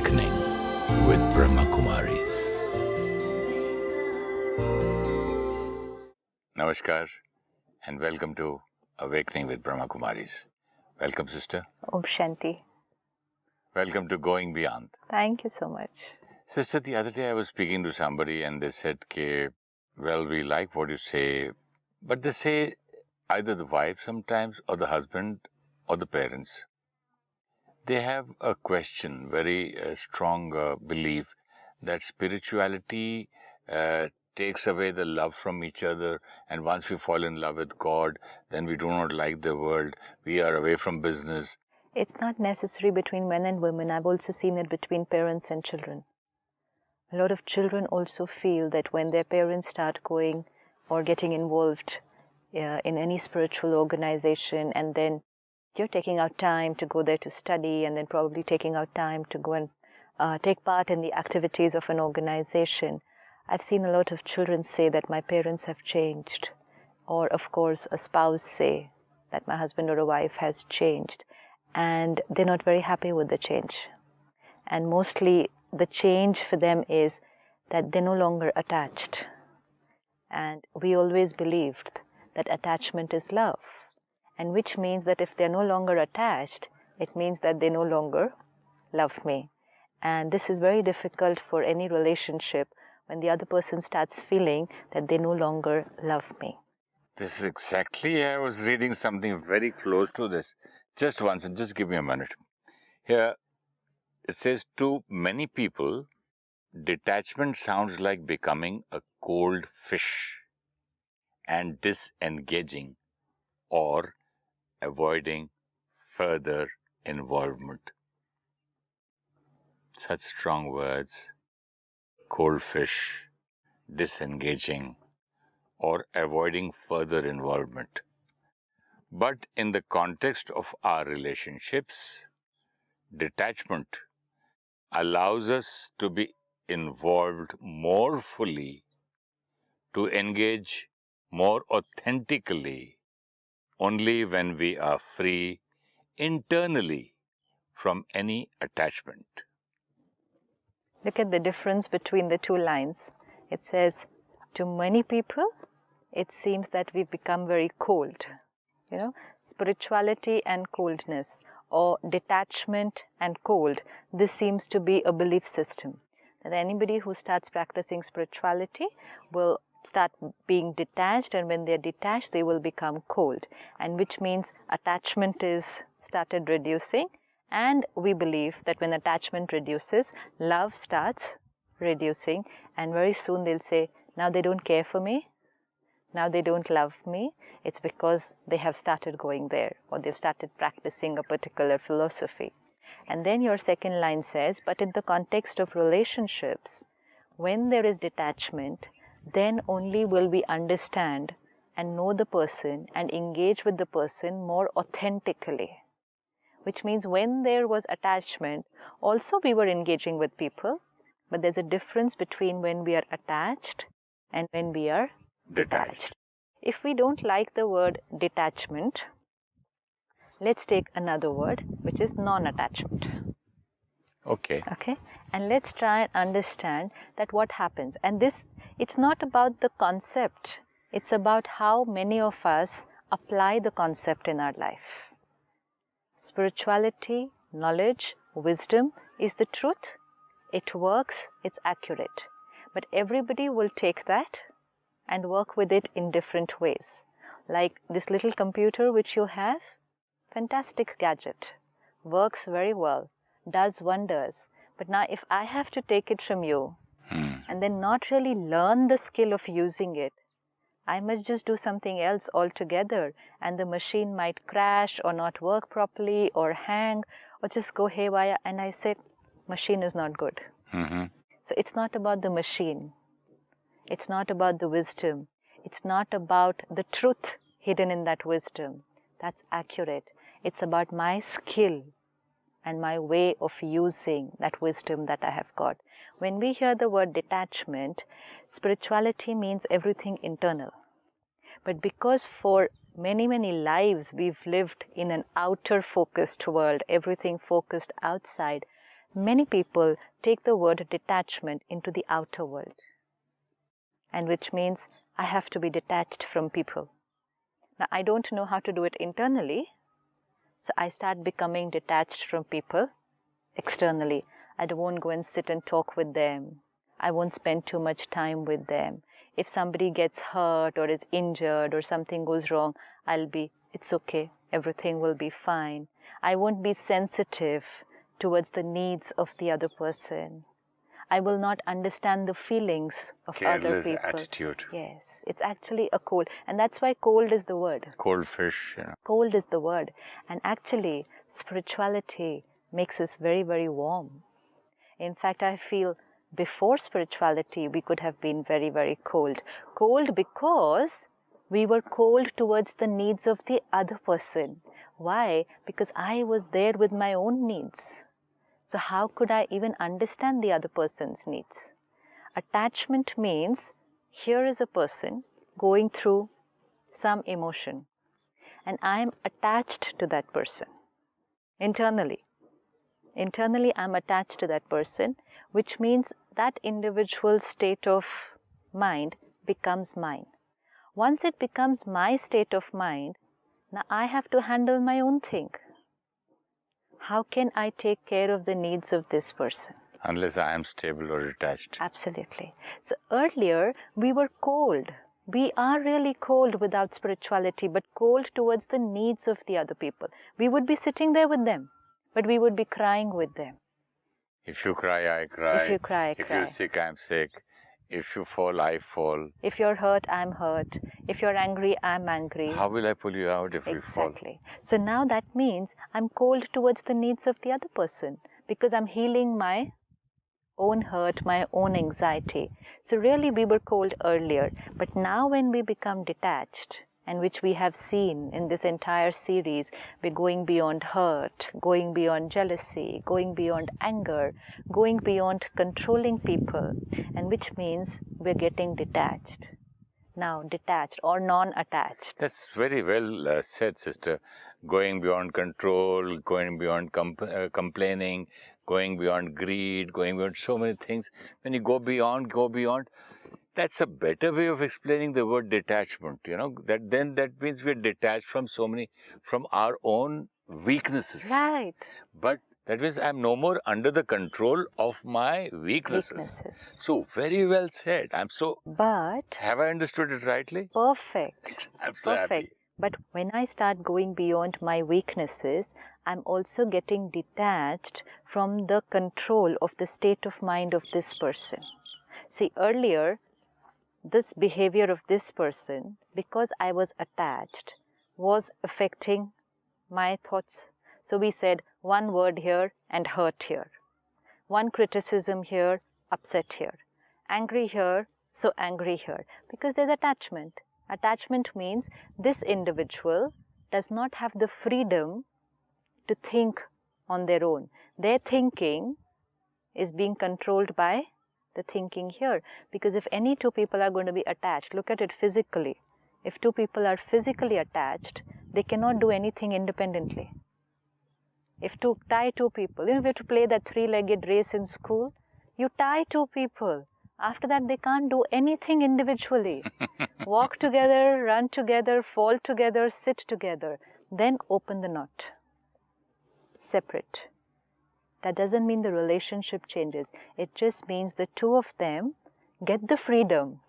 Awakening with Brahma Kumaris. Namaskar and welcome to Awakening with Brahma Kumaris. Welcome, sister. Om Shanti. Welcome to Going Beyond. Thank you so much. Sister, the other day I was speaking to somebody and they said, well, we like what you say, but they say either the wife sometimes or the husband or the parents. They have a question, very strong belief that spirituality takes away the love from each other, and once we fall in love with God, then we do not like the world, we are away from business. It's not necessary between men and women. I've also seen it between parents and children. A lot of children also feel that when their parents start going or getting involved in any spiritual organization, and then you're taking out time to go there to study, and then probably taking out time to go and take part in the activities of an organization. I've seen a lot of children say that my parents have changed, or of course a spouse say that my husband or a wife has changed, and they're not very happy with the change. And mostly the change for them is that they're no longer attached. And we always believed that attachment is love. And which means that if they're no longer attached, it means that they no longer love me. And this is very difficult for any relationship when the other person starts feeling that they no longer love me. This is exactly, I was reading something very close to this. Just once, and just give me a minute. Here, it says, to many people, detachment sounds like becoming a cold fish and disengaging or avoiding further involvement. Such strong words, cold fish, disengaging, or avoiding further involvement. But in the context of our relationships, detachment allows us to be involved more fully, to engage more authentically, only when we are free internally from any attachment. Look at the difference between the two lines. It says, to many people, it seems that we become very cold. You know, spirituality and coldness, or detachment and cold, this seems to be a belief system. That anybody who starts practicing spirituality will start being detached, and when they're detached, they will become cold. And which means attachment is started reducing, and we believe that when attachment reduces, love starts reducing, and very soon they'll say, now they don't care for me, now they don't love me. It's because they have started going there, or they've started practicing a particular philosophy. And then your second line says, but in the context of relationships, when there is detachment, then only will we understand and know the person and engage with the person more authentically. Which means when there was attachment, also we were engaging with people, but there's a difference between when we are attached and when we are detached. If we don't like the word detachment, let's take another word, which is non-attachment. Okay. And let's try and understand that what happens. And this, it's not about the concept. It's about how many of us apply the concept in our life. Spirituality, knowledge, wisdom is the truth. It works, it's accurate. But everybody will take that and work with it in different ways. Like this little computer which you have, fantastic gadget, works very well, does wonders. But now if I have to take it from you and then not really learn the skill of using it, I must just do something else altogether, and the machine might crash or not work properly or hang or just go haywire, and I said, machine is not good. So it's not about the machine. It's not about the wisdom. It's not about the truth hidden in that wisdom. That's accurate. It's about my skill and my way of using that wisdom that I have got. When we hear the word detachment, spirituality means everything internal. But because for many, many lives we've lived in an outer focused world, everything focused outside, many people take the word detachment into the outer world, and which means I have to be detached from people. Now, I don't know how to do it internally, so I start becoming detached from people externally. I won't go and sit and talk with them. I won't spend too much time with them. If somebody gets hurt or is injured or something goes wrong, it's okay, everything will be fine. I won't be sensitive towards the needs of the other person. I will not understand the feelings of other people. Careless attitude. Yes, it's actually a cold. And that's why cold is the word. Cold fish, you know. Cold is the word. And actually, spirituality makes us very, very warm. In fact, I feel before spirituality, we could have been very, very cold. Cold because we were cold towards the needs of the other person. Why? Because I was there with my own needs. So how could I even understand the other person's needs? Attachment means here is a person going through some emotion and I am attached to that person internally. Internally, I am attached to that person, which means that individual's state of mind becomes mine. Once it becomes my state of mind, now I have to handle my own thing. How can I take care of the needs of this person? Unless I am stable or detached. Absolutely. So earlier, we were cold. We are really cold without spirituality, but cold towards the needs of the other people. We would be sitting there with them, but we would be crying with them. If you cry, I cry. If you cry, I If cry. you're sick, I'm sick. If you fall, I fall. If you're hurt, I'm hurt. If you're angry, I'm angry. How will I pull you out if we fall? Exactly. So now that means I'm cold towards the needs of the other person because I'm healing my own hurt, my own anxiety. So really we were cold earlier, but now when we become detached, and which we have seen in this entire series, we're going beyond hurt, going beyond jealousy, going beyond anger, going beyond controlling people, and which means we're getting detached. Now, detached or non-attached. That's very well said, sister. Going beyond control, going beyond complaining, going beyond greed, going beyond so many things. When you go beyond, that's a better way of explaining the word detachment. You know, that means we're detached from from our own weaknesses. Right. But that means I'm no more under the control of my weaknesses. So very well said. But Have I understood it rightly? perfect. I'm so happy. But when I start going beyond my weaknesses, I'm also getting detached from the control of the state of mind of this person. See, earlier, this behavior of this person, because I was attached, was affecting my thoughts. So we said one word here and hurt here. One criticism here, upset here. Angry here, so angry here. Because there's attachment. Attachment means this individual does not have the freedom to think on their own. Their thinking is being controlled by the thinking here. Because if any two people are going to be attached, look at it physically. If two people are physically attached, they cannot do anything independently. If to tie two people, we have to play that three-legged race in school, you tie two people. After that, they can't do anything individually. Walk together, run together, fall together, sit together. Then open the knot. Separate. That doesn't mean the relationship changes. It just means the two of them get the freedom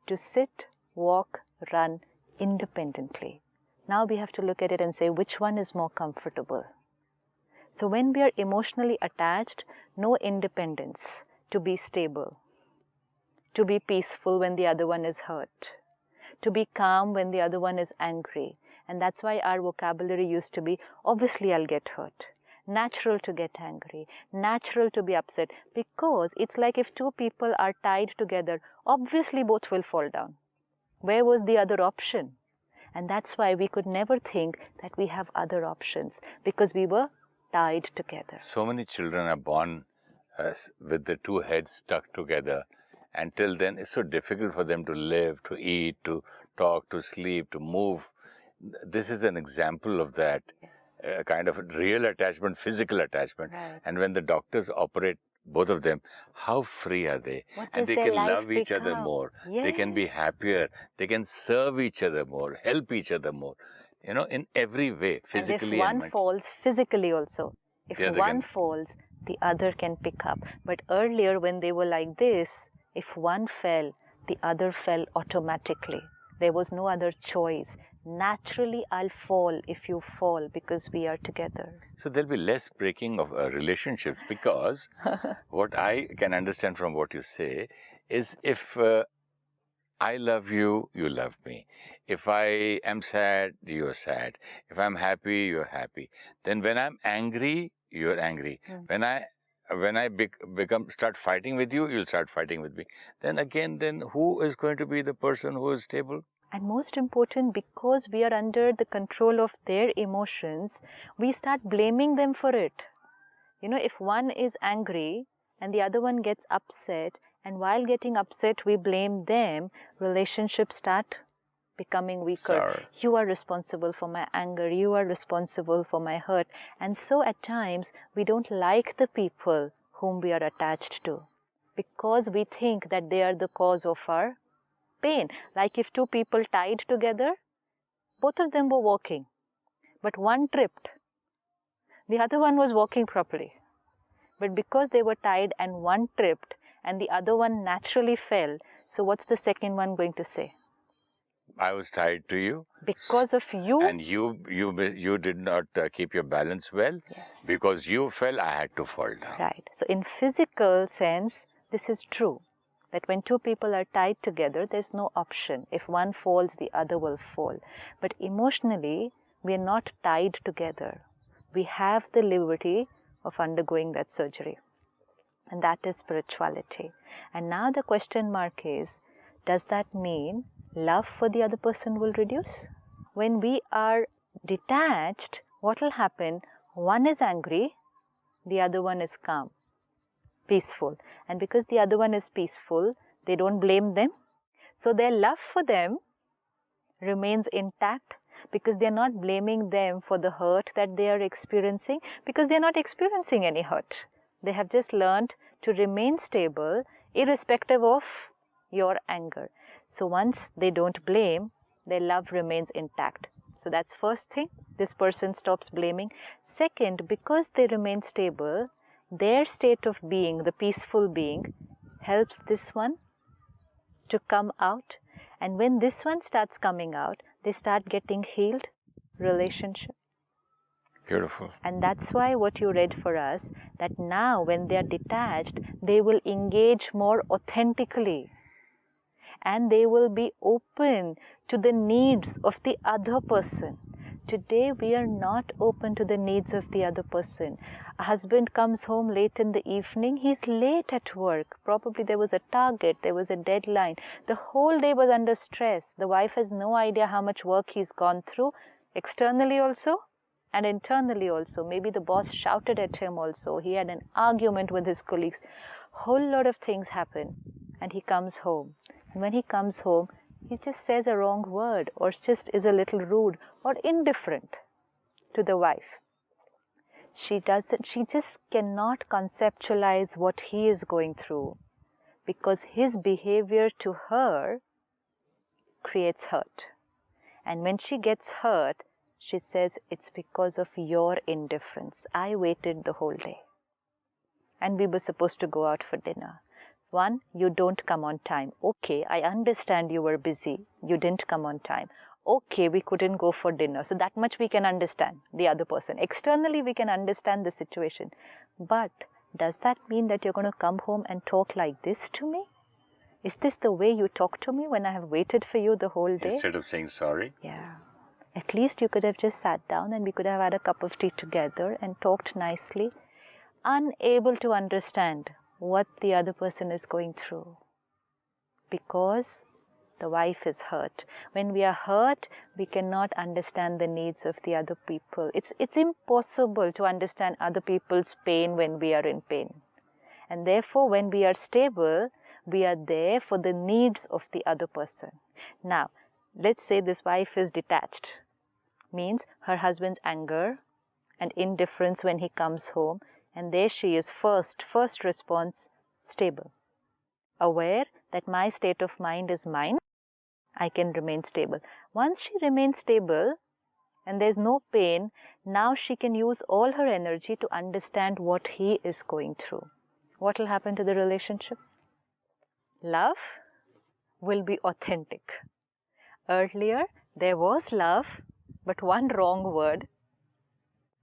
to sit, walk, run independently. Now we have to look at it and say which one is more comfortable. So when we are emotionally attached, no independence to be stable, to be peaceful when the other one is hurt, to be calm when the other one is angry. And that's why our vocabulary used to be, obviously I'll get hurt. Natural to get angry, natural to be upset, because it's like if two people are tied together, obviously both will fall down. Where was the other option? And that's why we could never think that we have other options, because we were tied together. So many children are born with the two heads stuck together. Until then, it's so difficult for them to live, to eat, to talk, to sleep, to move. this is an example of that kind of real attachment, physical attachment. Right. And when the doctors operate both of them, how free are they? What And does they their can life love each other become? more. Yes. They can be happier. They can serve each other more, help each other more. You know, in every way, physically and if one mentally. falls, physically also. If The other one can- falls, the other can pick up. But earlier when they were like this, if one fell, the other fell automatically. There was no other choice. Naturally, I'll fall if you fall because we are together. So there'll be less breaking of relationships, because what I can understand from what you say is, if I love you, you love me. If I am sad, you are sad. If I'm happy, you're happy. Then when I'm angry, you're angry. When I start fighting with you, you'll start fighting with me. Then who is going to be the person who is stable? And most important, because we are under the control of their emotions, we start blaming them for it. You know, if one is angry and the other one gets upset, and while getting upset we blame them, relationships start becoming weaker. Sour. You are responsible for my anger, you are responsible for my hurt. And so at times we don't like the people whom we are attached to, because we think that they are the cause of our pain. Like if two people tied together, both of them were walking, but one tripped. The other one was walking properly. But because they were tied and one tripped and the other one naturally fell, so what's the second one going to say? I was tied to you. Because of you. And you did not keep your balance well. Yes. Because you fell, I had to fall down. Right. So in physical sense, this is true. That when two people are tied together, there's no option. If one falls, the other will fall. But emotionally, we are not tied together. We have the liberty of undergoing that surgery. And that is spirituality. And now the question mark is, does that mean love for the other person will reduce? When we are detached, what will happen? One is angry, the other one is calm, peaceful. And because the other one is peaceful, they don't blame them. So their love for them remains intact, because they are not blaming them for the hurt that they are experiencing, because they are not experiencing any hurt. They have just learned to remain stable irrespective of your anger. So once they don't blame, their love remains intact. So that's first thing, this person stops blaming. Second, because they remain stable, their state of being, the peaceful being, helps this one to come out. And when this one starts coming out, they start getting healed relationship. Beautiful. And that's why what you read for us, that now when they are detached, they will engage more authentically. And they will be open to the needs of the other person. Today we are not open to the needs of the other person. A husband comes home late in the evening, he's late at work. Probably there was a target, there was a deadline. The whole day was under stress. The wife has no idea how much work he's gone through, externally also and internally also. Maybe the boss shouted at him also. He had an argument with his colleagues. Whole lot of things happen. And he comes home. And when he comes home, he just says a wrong word, or just is a little rude or indifferent to the wife. She just cannot conceptualize what he is going through, because his behavior to her creates hurt. And when she gets hurt, she says, it's because of your indifference. I waited the whole day. And we were supposed to go out for dinner. One, you don't come on time. Okay, I understand you were busy. You didn't come on time. Okay, we couldn't go for dinner. So that much we can understand the other person. Externally, we can understand the situation. But does that mean that you're going to come home and talk like this to me? Is this the way you talk to me when I have waited for you the whole day? Instead of saying sorry? Yeah. At least you could have just sat down and we could have had a cup of tea together and talked nicely, unable to understand what the other person is going through, because the wife is hurt. When we are hurt, we cannot understand the needs of the other people. It's impossible to understand other people's pain when we are in pain. And therefore, when we are stable, we are there for the needs of the other person. Now, let's say this wife is detached. means her husband's anger and indifference when he comes home, and there she is, first response, stable. Aware that my state of mind is mine, I can remain stable. Once she remains stable and there's no pain, now she can use all her energy to understand what he is going through. What will happen to the relationship? Love will be authentic. Earlier, there was love, but one wrong word,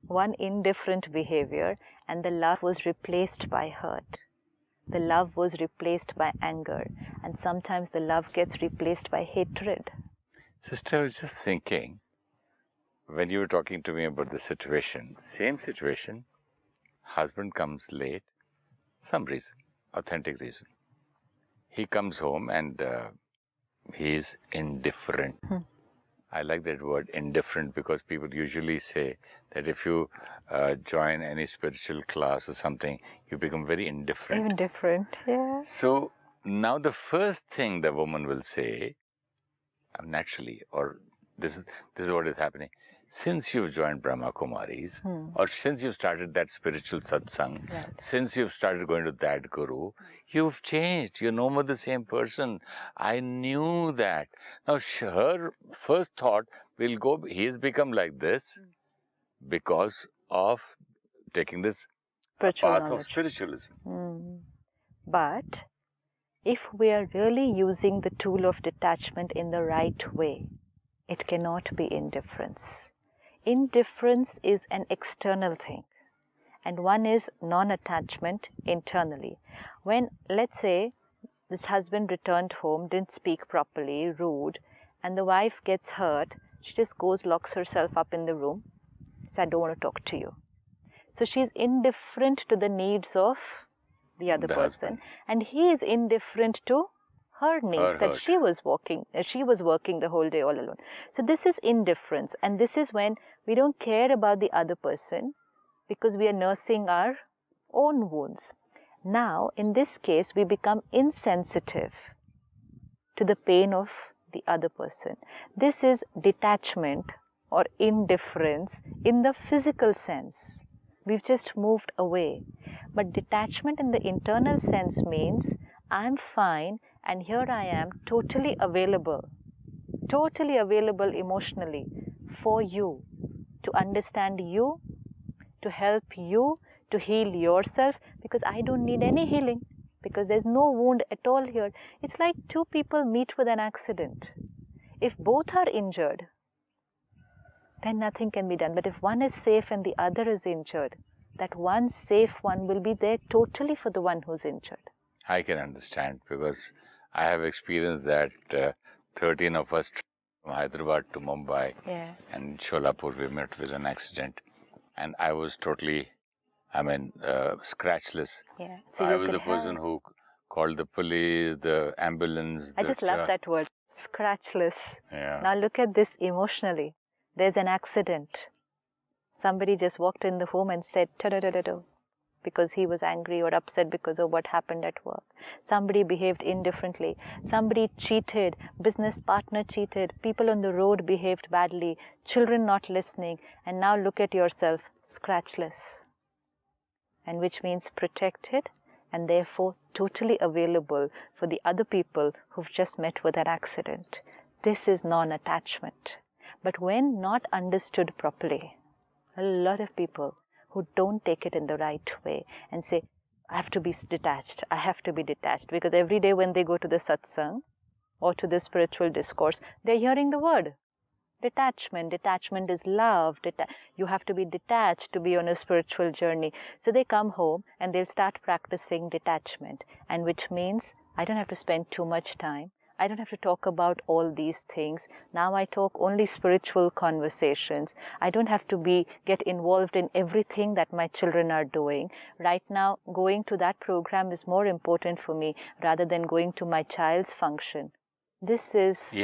one indifferent behavior, and the love was replaced by hurt. The love was replaced by anger, and sometimes the love gets replaced by hatred. Sister, I was just thinking, when you were talking to me about the situation, same situation, husband comes late, some reason, authentic reason. He comes home and he's indifferent. I like that word, indifferent, because people usually say that if you join any spiritual class or something, you become very indifferent. Indifferent, yeah. So now the first thing the woman will say, naturally, or this is what is happening. Since you've joined Brahma Kumaris, or since you've started that spiritual satsang, Right. since you've started going to that guru, you've changed. You're no more the same person. I knew that. Now, her first thought will go, he's become like this because of taking this Spiritual path of knowledge. spiritualism. But if we are really using the tool of detachment in the right way, it cannot be indifference. Indifference is an external thing, and one is non-attachment internally. When, let's say, this husband returned home, didn't speak properly, rude, and the wife gets hurt, she just goes, locks herself up in the room, says, I don't want to talk to you. So she's indifferent to the needs of the other person, husband. and he is indifferent to her needs, that hurt. she was working the whole day all alone. So this is indifference, and this is when we don't care about the other person because we are nursing our own wounds. Now, in this case, we become insensitive to the pain of the other person. This is detachment or indifference in the physical sense. We've just moved away. But detachment in the internal sense means I'm fine and here I am totally available emotionally for you, to understand you, to help you, to heal yourself, because I don't need any healing, because there's no wound at all here. It's like two people meet with an accident. If both are injured, then nothing can be done. But if one is safe and the other is injured, that one safe one will be there totally for the one who's injured. I can understand, because I have experienced that 13 of us from Hyderabad to Mumbai, and Sholapur we met with an accident, and I was totally, scratchless. Yeah. So I was the person who called the police, the ambulance. I just love that word, scratchless. Yeah. Now look at this emotionally. There's an accident. Somebody just walked in the home and said, ta-da-da-da-da, because he was angry or upset because of what happened at work. Somebody behaved indifferently. Somebody cheated. Business partner cheated. People on the road behaved badly. Children not listening. And now look at yourself, scratchless. And which means protected and therefore totally available for the other people who've just met with an accident. This is non-attachment. But when not understood properly, a lot of people who don't take it in the right way and say, I have to be detached, because every day when they go to the satsang or to the spiritual discourse, they're hearing the word detachment. Detachment is love. You have to be detached to be on a spiritual journey. So they come home and they'll start practicing detachment, and which means I don't have to spend too much time. I don't have to talk about all these things. Now I talk only spiritual conversations. I don't have to get involved in everything that my children are doing. Right now, going to that program is more important for me rather than going to my child's function. This is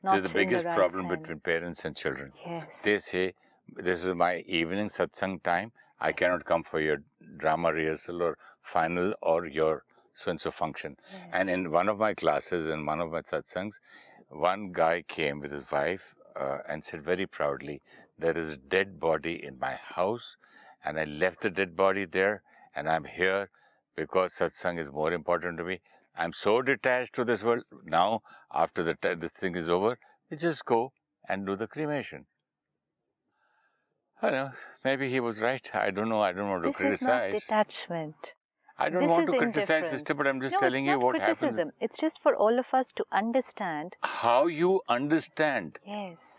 not this is the biggest right problem sense. between parents and children. Yes. They say, this is my evening satsang time. I cannot come for your drama rehearsal or final or your so-and-so function. Yes. And in one of my classes, in one of my satsangs, one guy came with his wife. and said very proudly, there is a dead body in my house, and I left the dead body there, and I'm here because satsang is more important to me. I'm so detached to this world. Now, after this thing is over, we just go and do the cremation. I know, maybe he was right. I don't know. I don't want to criticize. This is not detachment. I don't want to criticize, sister, but I'm just telling you what criticism. happens. It's just for all of us to understand. How you understand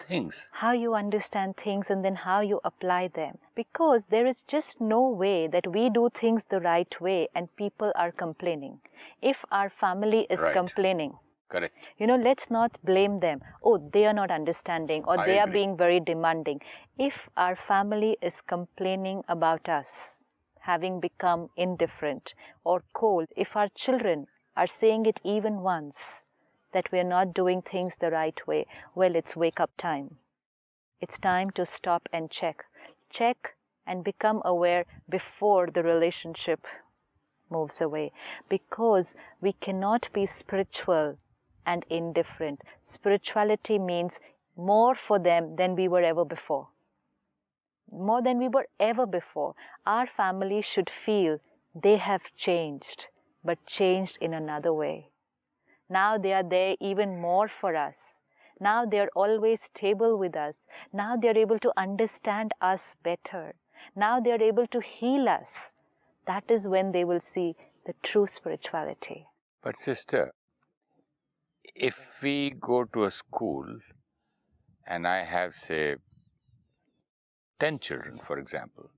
things. How you understand things and then how you apply them. Because there is just no way that we do things the right way and people are complaining. If our family is complaining, correct. Let's not blame them. Oh, they are not understanding or they are being very demanding. If our family is complaining about us, having become indifferent or cold, if our children are saying it even once, that we are not doing things the right way, well, it's wake-up time. It's time to stop and check. Check and become aware before the relationship moves away. Because we cannot be spiritual and indifferent. Spirituality means more for them than we were ever before. More than we were ever before. Our family should feel they have changed, but changed in another way. Now they are there even more for us. Now they are always stable with us. Now they are able to understand us better. Now they are able to heal us. That is when they will see the true spirituality. But sister, if we go to a school and I have, say, 10 children, for example.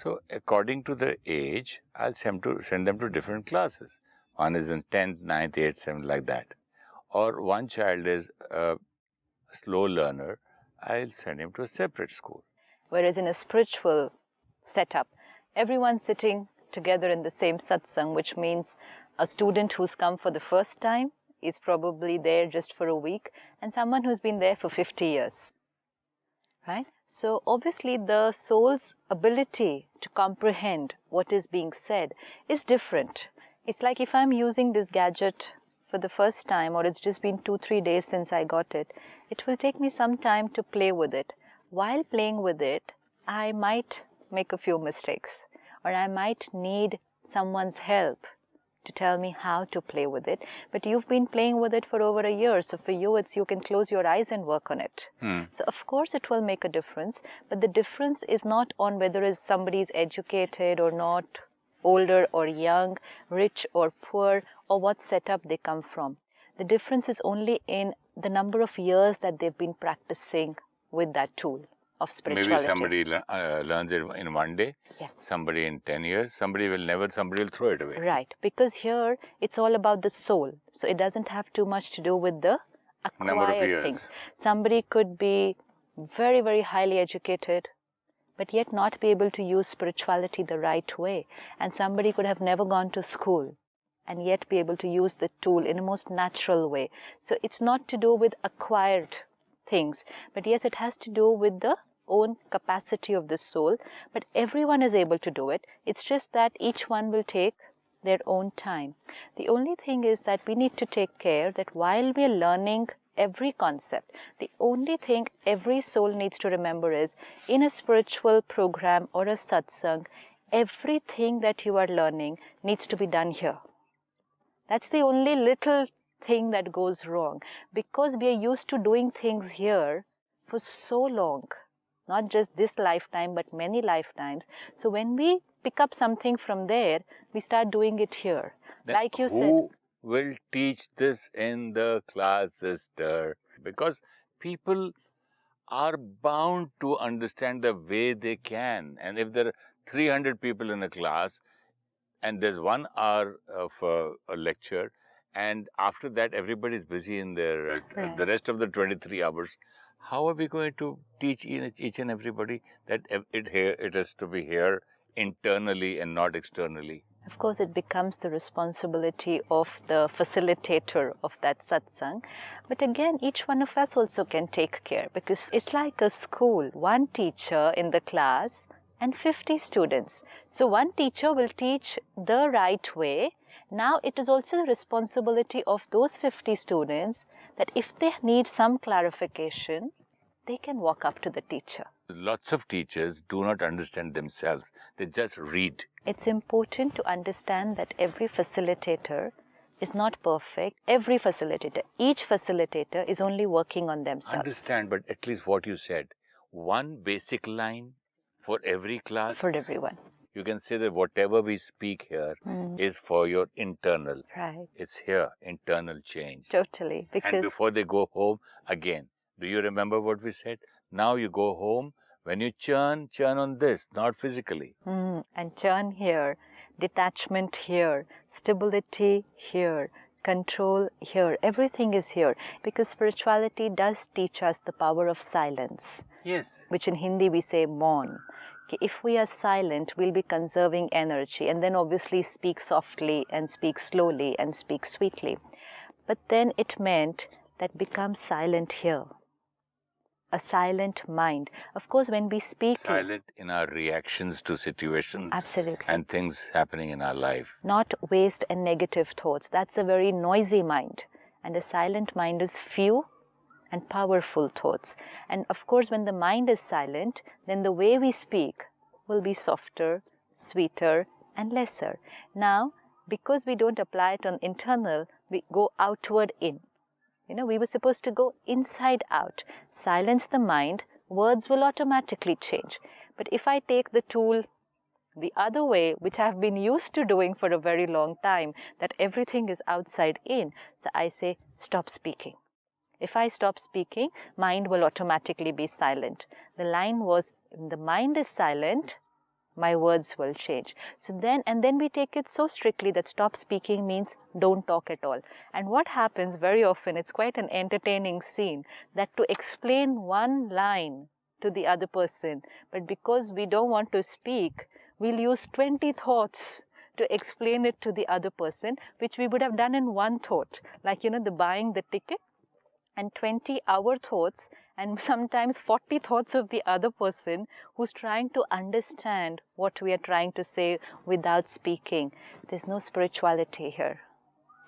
So according to the age, I'll send them to different classes. One is in 10th, 9th, 8th, 7th, like that. Or one child is a slow learner, I'll send him to a separate school. Whereas in a spiritual setup, everyone's sitting together in the same satsang, which means a student who's come for the first time is probably there just for a week, and someone who's been there for 50 years. Right? So obviously the soul's ability to comprehend what is being said is different. It's like if I'm using this gadget for the first time, or it's just been 2-3 days since I got it, it will take me some time to play with it. While playing with it, I might make a few mistakes, or I might need someone's help to tell me how to play with it. But you've been playing with it for over a year, so for you, you can close your eyes and work on it. So of course it will make a difference, but the difference is not on whether somebody is educated or not, older or young, rich or poor, or what setup they come from. The difference is only in the number of years that they've been practicing with that tool of spirituality. Maybe somebody learns it in one day, somebody in 10 years, somebody will throw it away. Right, because here it's all about the soul. So it doesn't have too much to do with the acquired things. Somebody could be very, very highly educated, but yet not be able to use spirituality the right way. And somebody could have never gone to school and yet be able to use the tool in a most natural way. So it's not to do with acquired things, but yes, it has to do with the own capacity of the soul, but everyone is able to do it. It's just that each one will take their own time. The only thing is that we need to take care that while we are learning every concept, the only thing every soul needs to remember is, in a spiritual program or a satsang, everything that you are learning needs to be done here. That's the only little thing that goes wrong, because we are used to doing things here for so long. Not just this lifetime, but many lifetimes. So when we pick up something from there, we start doing it here. Then like you said. Who will teach this in the class, sister? Because people are bound to understand the way they can. And if there are 300 people in a class, and there's 1 hour of a lecture, and after that everybody is busy in their the rest of the 23 hours, how are we going to teach each and everybody that it has to be here internally and not externally? Of course, it becomes the responsibility of the facilitator of that satsang. But again, each one of us also can take care, because it's like a school. One teacher in the class and 50 students. So one teacher will teach the right way. Now it is also the responsibility of those 50 students that if they need some clarification, they can walk up to the teacher. Lots of teachers do not understand themselves. They just read. It's important to understand that every facilitator is not perfect. Every facilitator, each facilitator is only working on themselves. Understand, but at least what you said, one basic line for every class. For everyone. You can say that whatever we speak here is for your internal. Right. It's here, internal change. Totally. Because And before they go home, again, do you remember what we said? Now you go home, when you churn on this, not physically. And churn here, detachment here, stability here, control here, everything is here. Because spirituality does teach us the power of silence. Yes. Which in Hindi we say maun. If we are silent, we'll be conserving energy and then obviously speak softly and speak slowly and speak sweetly. But then it meant that become silent here. A silent mind. Of course, when we speak... Silent in our reactions to situations. Absolutely. And things happening in our life. Not waste and negative thoughts. That's a very noisy mind. And a silent mind is few and powerful thoughts. And of course, when the mind is silent, then the way we speak will be softer, sweeter, and lesser. Now, because we don't apply it on internal, we go outward in. You know, we were supposed to go inside out. Silence the mind, words will automatically change. But if I take the tool the other way, which I've been used to doing for a very long time, that everything is outside in, so I say, stop speaking. If I stop speaking, mind will automatically be silent. The line was, when the mind is silent, my words will change. So then we take it so strictly that stop speaking means don't talk at all. And what happens very often, it's quite an entertaining scene, that to explain one line to the other person, but because we don't want to speak, we'll use 20 thoughts to explain it to the other person, which we would have done in one thought. Like, the buying the ticket, and 20 our thoughts and sometimes 40 thoughts of the other person who's trying to understand what we are trying to say without speaking. There's no spirituality here.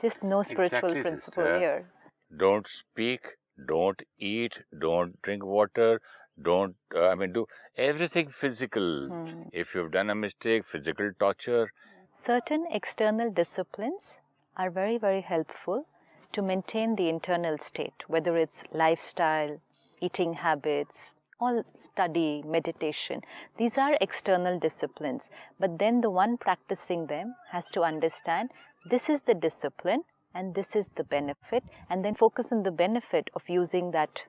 Just no spiritual principle here. Don't speak, don't eat, don't drink water, don't, do everything physical. If you've done a mistake, physical torture. Certain external disciplines are very, very helpful to maintain the internal state, whether it's lifestyle, eating habits, or study, meditation. These are external disciplines, but then the one practicing them has to understand this is the discipline and this is the benefit, and then focus on the benefit of using that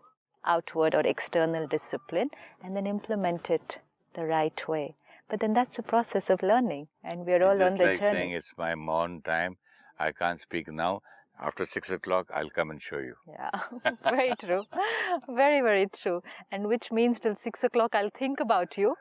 outward or external discipline and then implement it the right way. But then that's a process of learning, and we're all on the journey. Just like saying it's my maun time, I can't speak now. After 6 o'clock, I'll come and show you. Yeah, very true. Very, very true. And which means till 6 o'clock, I'll think about you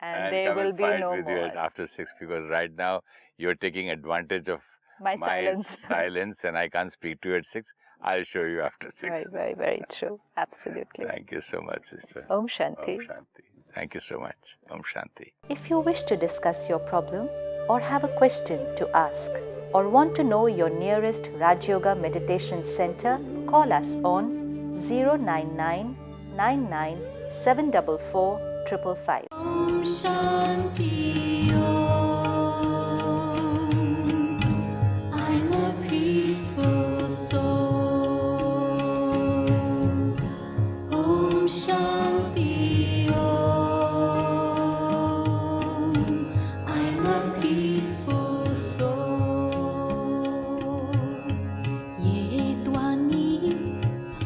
and there will be no more. After 6, because right now, you're taking advantage of my silence. silence and I can't speak to you at 6. I'll show you after 6. Very, very, very true. Absolutely. Thank you so much, sister. Om Shanti. Om Shanti. Thank you so much. Om Shanti. If you wish to discuss your problem or have a question to ask, or want to know your nearest Rajyoga Meditation Center, call us on 099 99 744 555. Om Shanti Om. I'm a peaceful soul. Om Shanti Om. I'm a peaceful soul. ये ध्वनि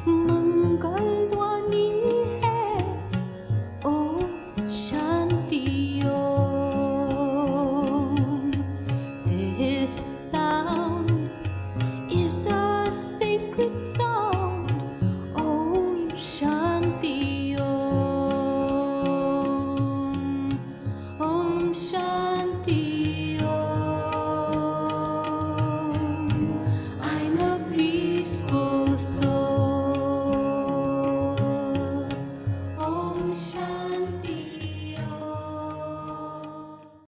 मंगल ध्वनि है Om Shanti Om. This sound is a sacred sound. Om Shanti.